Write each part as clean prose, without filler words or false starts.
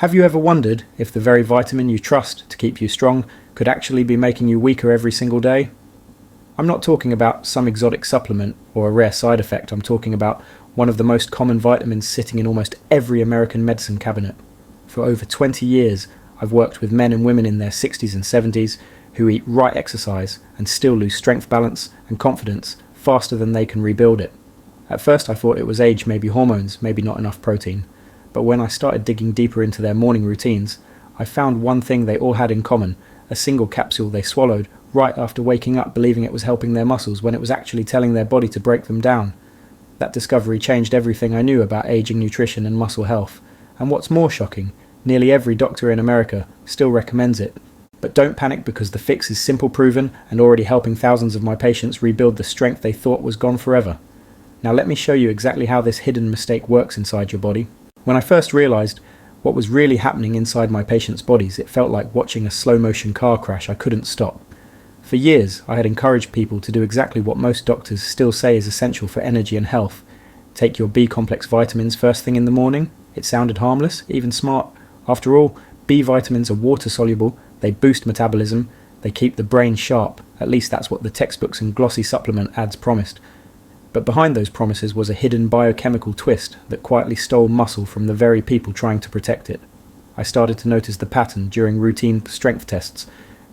Have you ever wondered if the very vitamin you trust to keep you strong could actually be making you weaker every single day? I'm not talking about some exotic supplement or a rare side effect. I'm talking about one of the most common vitamins sitting in almost every American medicine cabinet. For over 20 years, I've worked with men and women in their 60s and 70s who eat right exercise and still lose strength, balance and confidence faster than they can rebuild it. At first I thought it was age, maybe hormones, maybe not enough protein. But when I started digging deeper into their morning routines, I found one thing they all had in common: a single capsule they swallowed right after waking up, believing it was helping their muscles when it was actually telling their body to break them down. That discovery changed everything I knew about aging, nutrition and muscle health. And what's more shocking, nearly every doctor in America still recommends it. But don't panic, because the fix is simple, proven, and already helping thousands of my patients rebuild the strength they thought was gone forever. Now let me show you exactly how this hidden mistake works inside your body. When I first realized what was really happening inside my patients' bodies, it felt like watching a slow-motion car crash I couldn't stop. For years, I had encouraged people to do exactly what most doctors still say is essential for energy and health. Take your B-complex vitamins first thing in the morning. It sounded harmless, even smart. After all, B vitamins are water-soluble, they boost metabolism, they keep the brain sharp. At least that's what the textbooks and glossy supplement ads promised. But behind those promises was a hidden biochemical twist that quietly stole muscle from the very people trying to protect it. I started to notice the pattern during routine strength tests.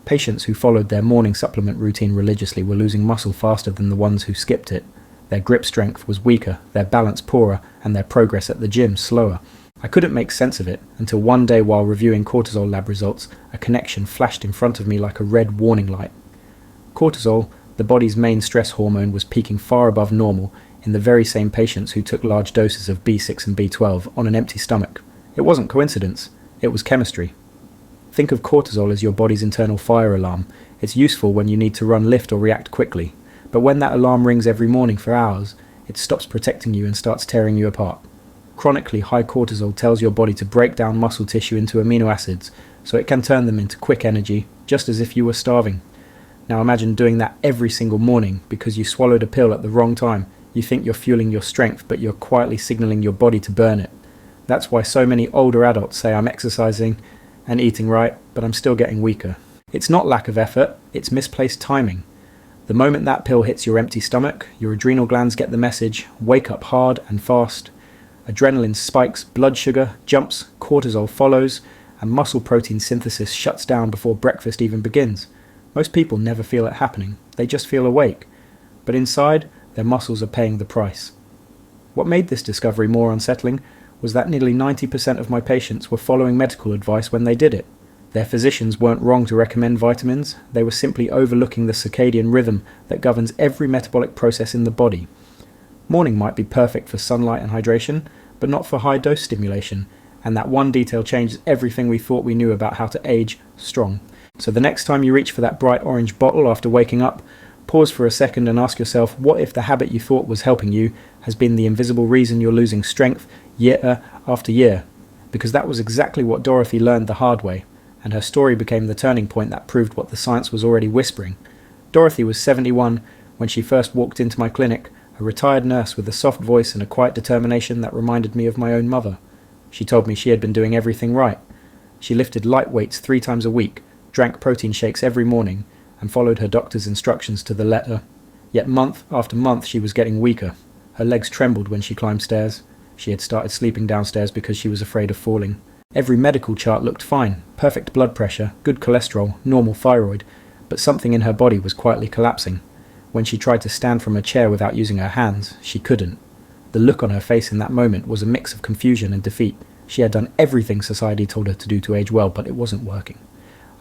Patients who followed their morning supplement routine religiously were losing muscle faster than the ones who skipped it. Their grip strength was weaker, their balance poorer, and their progress at the gym slower. I couldn't make sense of it until one day, while reviewing cortisol lab results, a connection flashed in front of me like a red warning light. Cortisol, the body's main stress hormone, was peaking far above normal in the very same patients who took large doses of B6 and B12 on an empty stomach. It wasn't coincidence, it was chemistry. Think of cortisol as your body's internal fire alarm. It's useful when you need to run, lift or react quickly. But when that alarm rings every morning for hours, it stops protecting you and starts tearing you apart. Chronically high cortisol tells your body to break down muscle tissue into amino acids so it can turn them into quick energy, just as if you were starving. Now imagine doing that every single morning because you swallowed a pill at the wrong time. You think you're fueling your strength, but you're quietly signaling your body to burn it. That's why so many older adults say, I'm exercising and eating right, but I'm still getting weaker. It's not lack of effort, it's misplaced timing. The moment that pill hits your empty stomach, your adrenal glands get the message: wake up hard and fast. Adrenaline spikes, blood sugar jumps, cortisol follows, and muscle protein synthesis shuts down before breakfast even begins. Most people never feel it happening, they just feel awake. But inside, their muscles are paying the price. What made this discovery more unsettling was that nearly 90% of my patients were following medical advice when they did it. Their physicians weren't wrong to recommend vitamins, they were simply overlooking the circadian rhythm that governs every metabolic process in the body. Morning might be perfect for sunlight and hydration, but not for high-dose stimulation, and that one detail changes everything we thought we knew about how to age strong. So the next time you reach for that bright orange bottle after waking up, pause for a second and ask yourself, what if the habit you thought was helping you has been the invisible reason you're losing strength year after year? Because that was exactly what Dorothy learned the hard way, and her story became the turning point that proved what the science was already whispering. Dorothy was 71 when she first walked into my clinic, a retired nurse with a soft voice and a quiet determination that reminded me of my own mother. She told me she had been doing everything right. She lifted light weights 3 times a week, drank protein shakes every morning, and followed her doctor's instructions to the letter. Yet month after month she was getting weaker. Her legs trembled when she climbed stairs. She had started sleeping downstairs because she was afraid of falling. Every medical chart looked fine: perfect blood pressure, good cholesterol, normal thyroid, but something in her body was quietly collapsing. When she tried to stand from a chair without using her hands, she couldn't. The look on her face in that moment was a mix of confusion and defeat. She had done everything society told her to do to age well, but it wasn't working.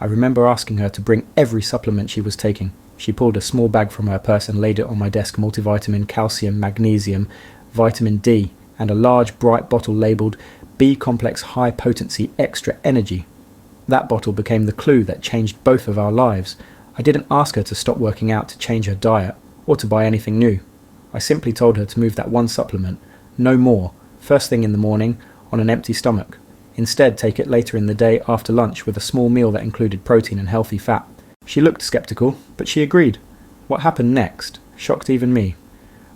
I remember asking her to bring every supplement she was taking. She pulled a small bag from her purse and laid it on my desk: multivitamin, calcium, magnesium, vitamin D, and a large bright bottle labelled B-complex high potency extra energy. That bottle became the clue that changed both of our lives. I didn't ask her to stop working out, to change her diet, or to buy anything new. I simply told her to move that one supplement, no more, first thing in the morning, on an empty stomach. Instead, take it later in the day after lunch with a small meal that included protein and healthy fat. She looked skeptical, but she agreed. What happened next shocked even me.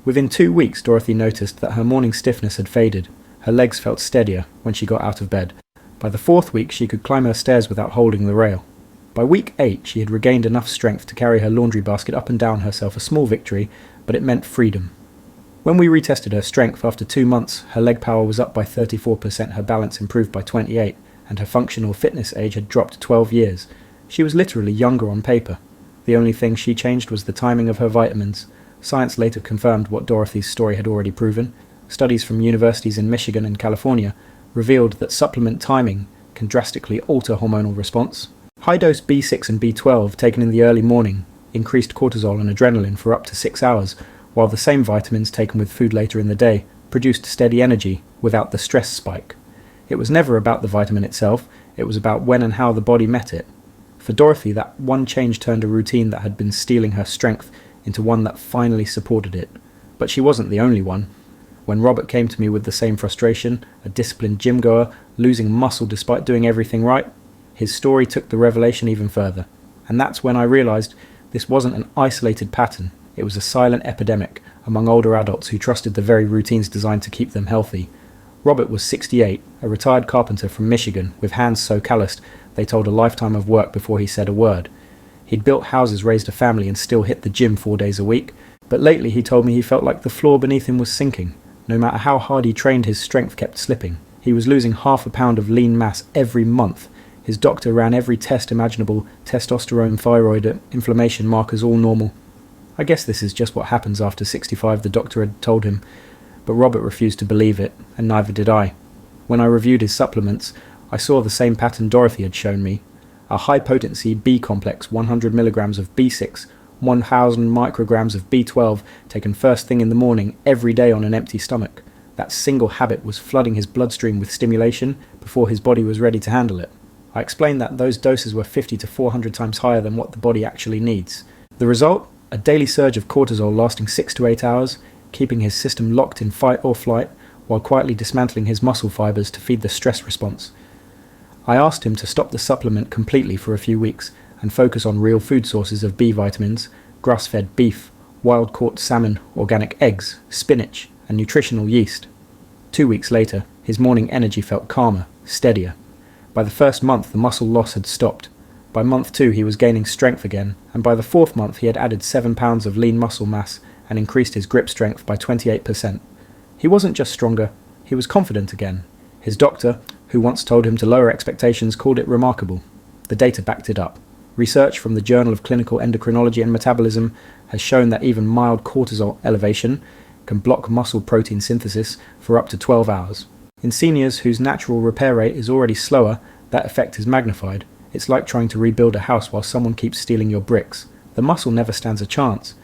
Within 2 weeks, Dorothy noticed that her morning stiffness had faded. Her legs felt steadier when she got out of bed. By the 4th week, she could climb her stairs without holding the rail. By week 8, she had regained enough strength to carry her laundry basket up and down herself, a small victory, but it meant freedom. When we retested her strength after 2 months, her leg power was up by 34%, her balance improved by 28%, and her functional fitness age had dropped 12 years. She was literally younger on paper. The only thing she changed was the timing of her vitamins. Science later confirmed what Dorothy's story had already proven. Studies from universities in Michigan and California revealed that supplement timing can drastically alter hormonal response. High-dose B6 and B12 taken in the early morning increased cortisol and adrenaline for up to 6 hours, while the same vitamins taken with food later in the day produced steady energy without the stress spike. It was never about the vitamin itself, it was about when and how the body met it. For Dorothy, that one change turned a routine that had been stealing her strength into one that finally supported it. But she wasn't the only one. When Robert came to me with the same frustration, a disciplined gym goer, losing muscle despite doing everything right, his story took the revelation even further. And that's when I realized this wasn't an isolated pattern, it was a silent epidemic among older adults who trusted the very routines designed to keep them healthy. Robert was 68, a retired carpenter from Michigan, with hands so calloused they told a lifetime of work before he said a word. He'd built houses, raised a family, and still hit the gym 4 days a week, but lately he told me he felt like the floor beneath him was sinking. No matter how hard he trained, his strength kept slipping. He was losing half a pound of lean mass every month. His doctor ran every test imaginable, testosterone, thyroid, inflammation markers all normal. I guess this is just what happens after 65, the doctor had told him, but Robert refused to believe it, and neither did I. When I reviewed his supplements, I saw the same pattern Dorothy had shown me. A high-potency B complex, 100 milligrams of B6, 1,000 micrograms of B12, taken first thing in the morning, every day on an empty stomach. That single habit was flooding his bloodstream with stimulation before his body was ready to handle it. I explained that those doses were 50 to 400 times higher than what the body actually needs. The result? A daily surge of cortisol lasting 6 to 8 hours, keeping his system locked in fight or flight, while quietly dismantling his muscle fibers to feed the stress response. I asked him to stop the supplement completely for a few weeks and focus on real food sources of B vitamins, grass-fed beef, wild-caught salmon, organic eggs, spinach, and nutritional yeast. 2 weeks later, his morning energy felt calmer, steadier. By the first month, the muscle loss had stopped. By month 2, he was gaining strength again, and by the 4th month, he had added 7 pounds of lean muscle mass and increased his grip strength by 28%. He wasn't just stronger, he was confident again. His doctor, who once told him to lower expectations, called it remarkable. The data backed it up. Research from the Journal of Clinical Endocrinology and Metabolism has shown that even mild cortisol elevation can block muscle protein synthesis for up to 12 hours. In seniors whose natural repair rate is already slower, that effect is magnified. It's like trying to rebuild a house while someone keeps stealing your bricks. The muscle never stands a chance.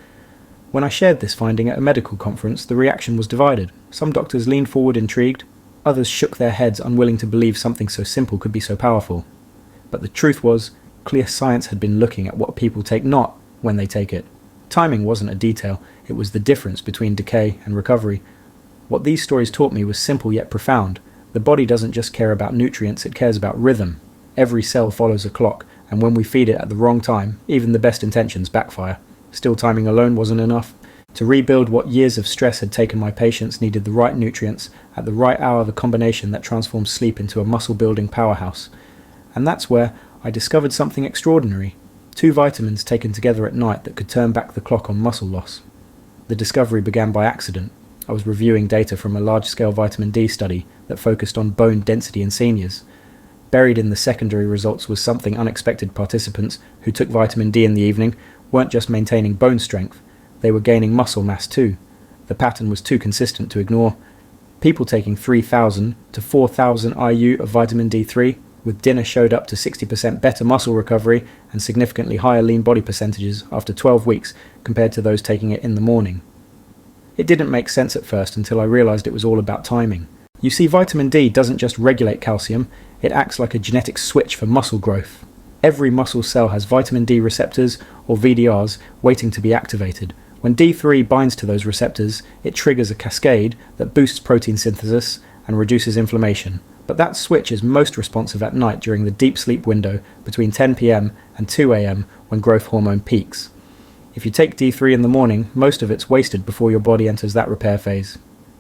When I shared this finding at a medical conference, the reaction was divided. Some doctors leaned forward intrigued, others shook their heads unwilling to believe something so simple could be so powerful. But the truth was, clear science had been looking at what people take not when they take it. Timing wasn't a detail, it was the difference between decay and recovery. What these stories taught me was simple yet profound. The body doesn't just care about nutrients, it cares about rhythm. Every cell follows a clock, and when we feed it at the wrong time, even the best intentions backfire. Still, timing alone wasn't enough. To rebuild what years of stress had taken my patients needed the right nutrients, at the right hour, the combination that transforms sleep into a muscle-building powerhouse. And that's where I discovered something extraordinary. 2 vitamins taken together at night that could turn back the clock on muscle loss. The discovery began by accident. I was reviewing data from a large-scale vitamin D study that focused on bone density in seniors. Buried in the secondary results was something unexpected. Participants who took vitamin D in the evening weren't just maintaining bone strength, they were gaining muscle mass too. The pattern was too consistent to ignore. People taking 3,000 to 4,000 IU of vitamin D3 with dinner showed up to 60% better muscle recovery and significantly higher lean body percentages after 12 weeks compared to those taking it in the morning. It didn't make sense at first until I realized it was all about timing. You see, vitamin D doesn't just regulate calcium, it acts like a genetic switch for muscle growth. Every muscle cell has vitamin D receptors, or VDRs, waiting to be activated. When D3 binds to those receptors, it triggers a cascade that boosts protein synthesis and reduces inflammation. But that switch is most responsive at night during the deep sleep window between 10 p.m. and 2 a.m. when growth hormone peaks. If you take D3 in the morning, most of it's wasted before your body enters that repair phase.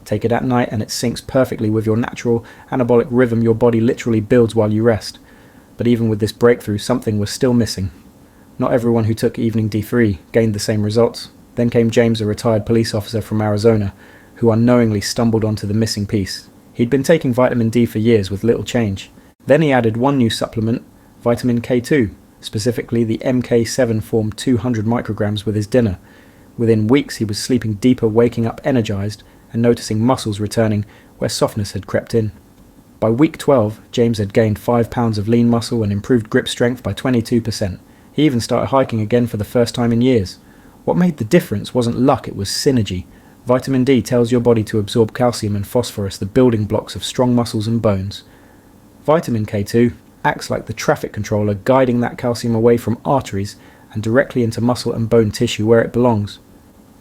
Take it at night and it syncs perfectly with your natural anabolic rhythm your body literally builds while you rest. But even with this breakthrough, something was still missing. Not everyone who took evening D3 gained the same results. Then came James, a retired police officer from Arizona, who unknowingly stumbled onto the missing piece. He'd been taking vitamin D for years with little change. Then he added one new supplement, vitamin K2, specifically the MK7 form 200 micrograms with his dinner. Within weeks he was sleeping deeper, waking up energized, and noticing muscles returning where softness had crept in. By week 12, James had gained 5 pounds of lean muscle and improved grip strength by 22%. He even started hiking again for the first time in years. What made the difference wasn't luck, it was synergy. Vitamin D tells your body to absorb calcium and phosphorus, the building blocks of strong muscles and bones. Vitamin K2 acts like the traffic controller, guiding that calcium away from arteries and directly into muscle and bone tissue where it belongs.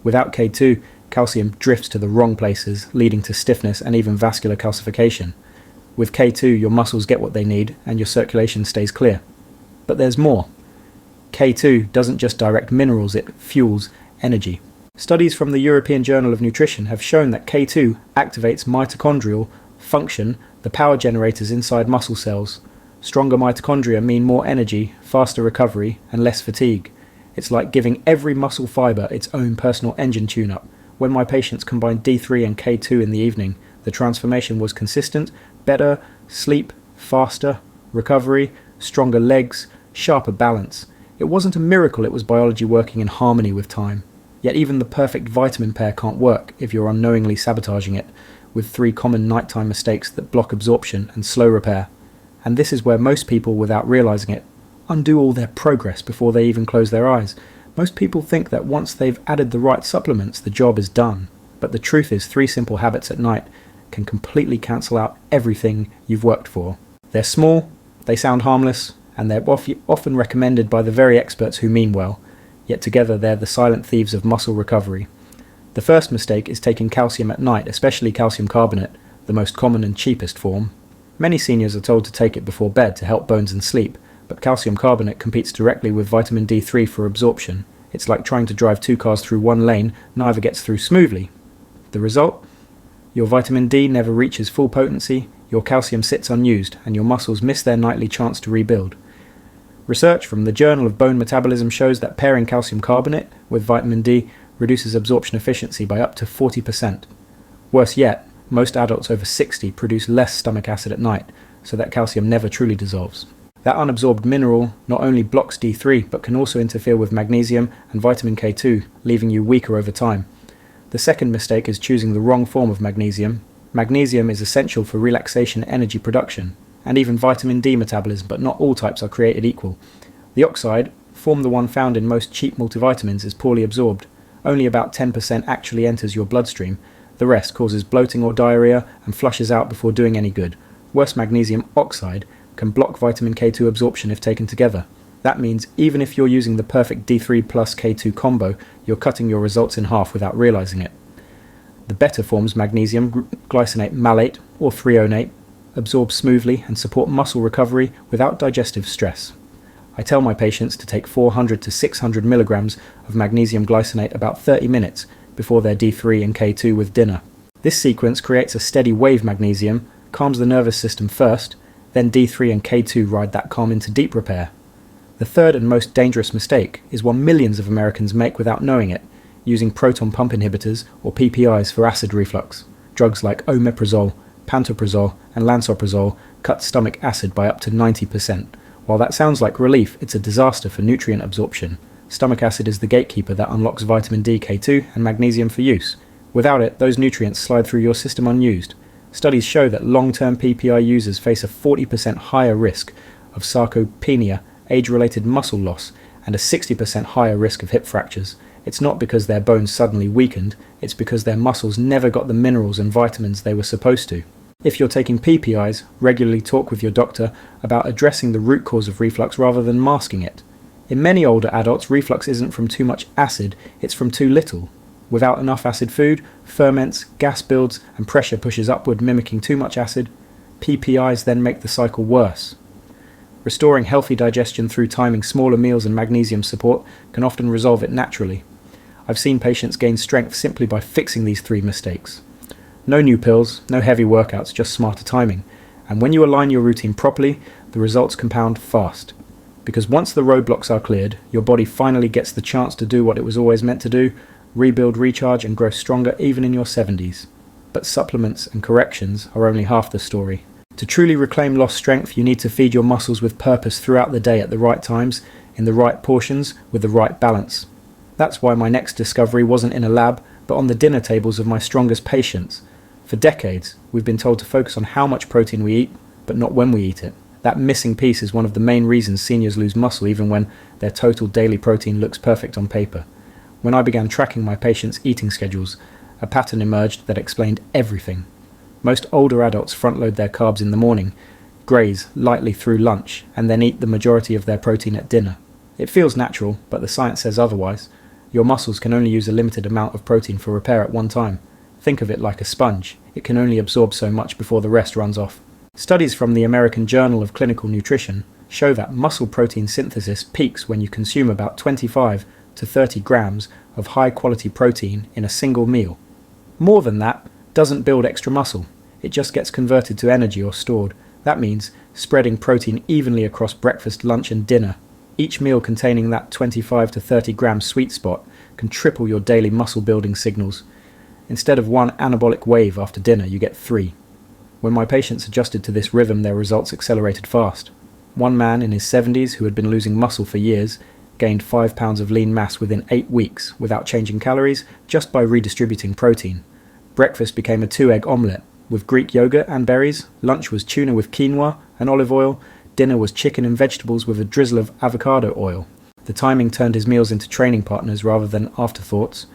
Without K2, calcium drifts to the wrong places, leading to stiffness and even vascular calcification. With K2, your muscles get what they need and your circulation stays clear. But there's more. K2 doesn't just direct minerals, it fuels energy. Studies from the European Journal of Nutrition have shown that K2 activates mitochondrial function, the power generators inside muscle cells. Stronger mitochondria mean more energy, faster recovery, and less fatigue. It's like giving every muscle fibre its own personal engine tune-up. When my patients combined D3 and K2 in the evening, the transformation was consistent, better sleep, faster recovery, stronger legs, sharper balance. It wasn't a miracle, it was biology working in harmony with time. Yet even the perfect vitamin pair can't work if you're unknowingly sabotaging it, with 3 common nighttime mistakes that block absorption and slow repair. And this is where most people, without realising it, undo all their progress before they even close their eyes. Most people think that once they've added the right supplements, the job is done. But the truth is 3 simple habits at night can completely cancel out everything you've worked for. They're small, they sound harmless, and they're often recommended by the very experts who mean well, yet together they're the silent thieves of muscle recovery. The first mistake is taking calcium at night, especially calcium carbonate, the most common and cheapest form. Many seniors are told to take it before bed to help bones and sleep, but calcium carbonate competes directly with vitamin D3 for absorption. It's like trying to drive 2 cars through one lane, neither gets through smoothly. The result? Your vitamin D never reaches full potency, your calcium sits unused, and your muscles miss their nightly chance to rebuild. Research from the Journal of Bone Metabolism shows that pairing calcium carbonate with vitamin D reduces absorption efficiency by up to 40%. Worse yet, most adults over 60 produce less stomach acid at night, so that calcium never truly dissolves. That unabsorbed mineral not only blocks D3, but can also interfere with magnesium and vitamin K2, leaving you weaker over time. The second mistake is choosing the wrong form of magnesium. Magnesium is essential for relaxation energy production, and even vitamin D metabolism, but not all types are created equal. The oxide, form the one found in most cheap multivitamins, is poorly absorbed. Only about 10% actually enters your bloodstream. The rest causes bloating or diarrhea and flushes out before doing any good. Worse, magnesium oxide can block vitamin K2 absorption if taken together. That means even if you're using the perfect D3 plus K2 combo, you're cutting your results in half without realizing it. The better forms, magnesium glycinate malate or threonate, absorb smoothly and support muscle recovery without digestive stress. I tell my patients to take 400 to 600 milligrams of magnesium glycinate about 30 minutes before their D3 and K2 with dinner. This sequence creates a steady wave magnesium, calms the nervous system first, then D3 and K2 ride that calm into deep repair. The third and most dangerous mistake is one millions of Americans make without knowing it, using proton pump inhibitors or PPIs for acid reflux. Drugs like omeprazole, pantoprazole and lansoprazole cut stomach acid by up to 90%. While that sounds like relief, it's a disaster for nutrient absorption. Stomach acid is the gatekeeper that unlocks vitamin D, K2 and magnesium for use. Without it, those nutrients slide through your system unused. Studies show that long-term PPI users face a 40% higher risk of sarcopenia, age-related muscle loss, and a 60% higher risk of hip fractures. It's not because their bones suddenly weakened, it's because their muscles never got the minerals and vitamins they were supposed to. If you're taking PPIs, regularly talk with your doctor about addressing the root cause of reflux rather than masking it. In many older adults, reflux isn't from too much acid, it's from too little. Without enough acid food, ferments, gas builds, and pressure pushes upward, mimicking too much acid. PPIs then make the cycle worse. Restoring healthy digestion through timing smaller meals and magnesium support can often resolve it naturally. I've seen patients gain strength simply by fixing these 3 mistakes. No new pills, no heavy workouts, just smarter timing. And when you align your routine properly, the results compound fast. Because once the roadblocks are cleared, your body finally gets the chance to do what it was always meant to do: rebuild, recharge, and grow stronger even in your 70s. But supplements and corrections are only half the story. To truly reclaim lost strength, you need to feed your muscles with purpose throughout the day at the right times, in the right portions, with the right balance. That's why my next discovery wasn't in a lab, but on the dinner tables of my strongest patients. For decades, we've been told to focus on how much protein we eat, but not when we eat it. That missing piece is one of the main reasons seniors lose muscle even when their total daily protein looks perfect on paper. When I began tracking my patients' eating schedules, a pattern emerged that explained everything. Most older adults front-load their carbs in the morning, graze lightly through lunch, and then eat the majority of their protein at dinner. It feels natural, but the science says otherwise. Your muscles can only use a limited amount of protein for repair at one time. Think of it like a sponge. It can only absorb so much before the rest runs off. Studies from the American Journal of Clinical Nutrition show that muscle protein synthesis peaks when you consume about 25 to 30 grams of high-quality protein in a single meal. More than that doesn't build extra muscle. It just gets converted to energy or stored. That means spreading protein evenly across breakfast, lunch, and dinner. Each meal containing that 25 to 30 gram sweet spot can triple your daily muscle building signals. Instead of one anabolic wave after dinner, you get 3. When my patients adjusted to this rhythm, their results accelerated fast. One man in his 70s who had been losing muscle for years gained 5 pounds of lean mass within 8 weeks without changing calories, just by redistributing protein. Breakfast became a 2-egg omelette with Greek yogurt and berries, lunch was tuna with quinoa and olive oil, dinner was chicken and vegetables with a drizzle of avocado oil. The timing turned his meals into training partners rather than afterthoughts.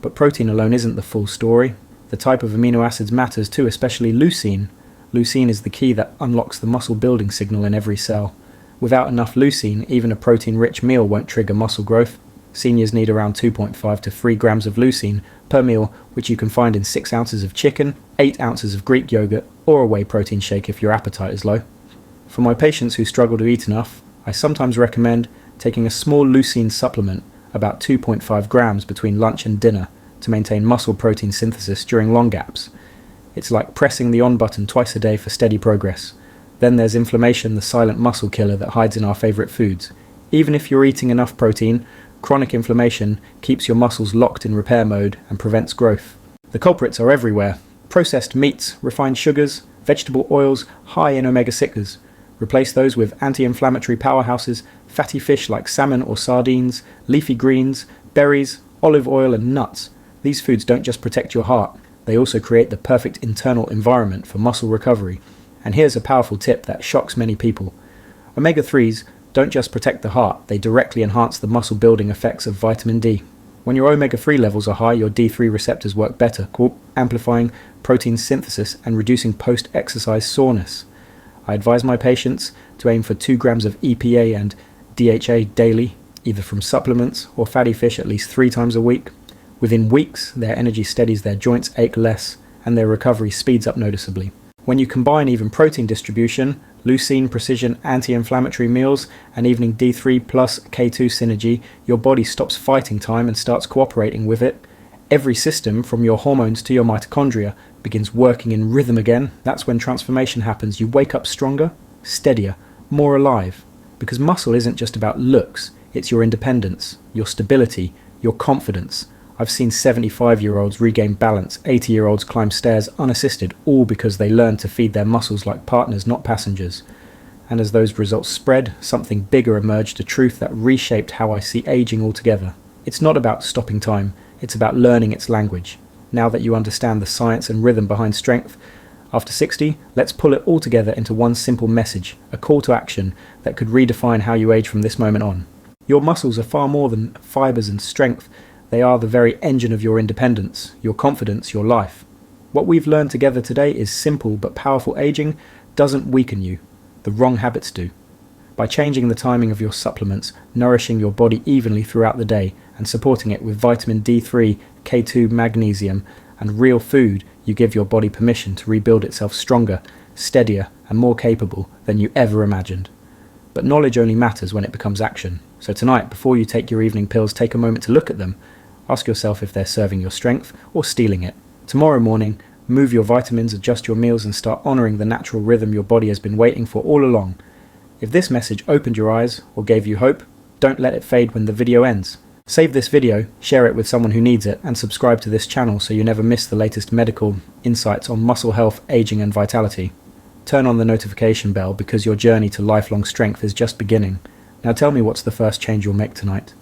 But protein alone isn't the full story. The type of amino acids matters too, especially leucine. Leucine is the key that unlocks the muscle building signal in every cell. Without enough leucine, even a protein-rich meal won't trigger muscle growth. Seniors need around 2.5 to 3 grams of leucine per meal, which you can find in 6 ounces of chicken, 8 ounces of Greek yogurt, or a whey protein shake if your appetite is low. For my patients who struggle to eat enough, I sometimes recommend taking a small leucine supplement, about 2.5 grams between lunch and dinner, to maintain muscle protein synthesis during long gaps. It's like pressing the on button twice a day for steady progress. Then there's inflammation, the silent muscle killer that hides in our favourite foods. Even if you're eating enough protein, chronic inflammation keeps your muscles locked in repair mode and prevents growth. The culprits are everywhere. Processed meats, refined sugars, vegetable oils high in omega-6s. Replace those with anti-inflammatory powerhouses, fatty fish like salmon or sardines, leafy greens, berries, olive oil and nuts. These foods don't just protect your heart, they also create the perfect internal environment for muscle recovery. And here's a powerful tip that shocks many people. Omega-3s don't just protect the heart, they directly enhance the muscle building effects of vitamin D. When your omega-3 levels are high, your D3 receptors work better, amplifying protein synthesis and reducing post-exercise soreness. I advise my patients to aim for 2 grams of EPA and DHA daily, either from supplements or fatty fish at least 3 times a week. Within weeks, their energy steadies, their joints ache less, and their recovery speeds up noticeably. When you combine even protein distribution, leucine, precision, anti-inflammatory meals, and evening D3 plus K2 synergy, your body stops fighting time and starts cooperating with it. Every system, from your hormones to your mitochondria, begins working in rhythm again. That's when transformation happens. You wake up stronger, steadier, more alive. Because muscle isn't just about looks, it's your independence, your stability, your confidence. I've seen 75-year-olds regain balance, 80-year-olds climb stairs unassisted, all because they learned to feed their muscles like partners, not passengers. And as those results spread, something bigger emerged, a truth that reshaped how I see aging altogether. It's not about stopping time, it's about learning its language. Now that you understand the science and rhythm behind strength, after 60, let's pull it all together into one simple message, a call to action that could redefine how you age from this moment on. Your muscles are far more than fibers and strength. They are the very engine of your independence, your confidence, your life. What we've learned together today is simple but powerful. Aging doesn't weaken you. The wrong habits do. By changing the timing of your supplements, nourishing your body evenly throughout the day, and supporting it with vitamin D3, K2, magnesium, and real food, you give your body permission to rebuild itself stronger, steadier, and more capable than you ever imagined. But knowledge only matters when it becomes action. So tonight, before you take your evening pills, take a moment to look at them. Ask yourself if they're serving your strength or stealing it. Tomorrow morning, Move your vitamins, adjust your meals, and start honouring the natural rhythm your body has been waiting for all along. If this message opened your eyes or gave you hope, don't let it fade when the video ends. Save this video, share it with someone who needs it, and subscribe to this channel so you never miss the latest medical insights on muscle health, aging, and vitality. Turn on the notification bell because your journey to lifelong strength is just beginning. Now tell me, what's the first change you'll make tonight?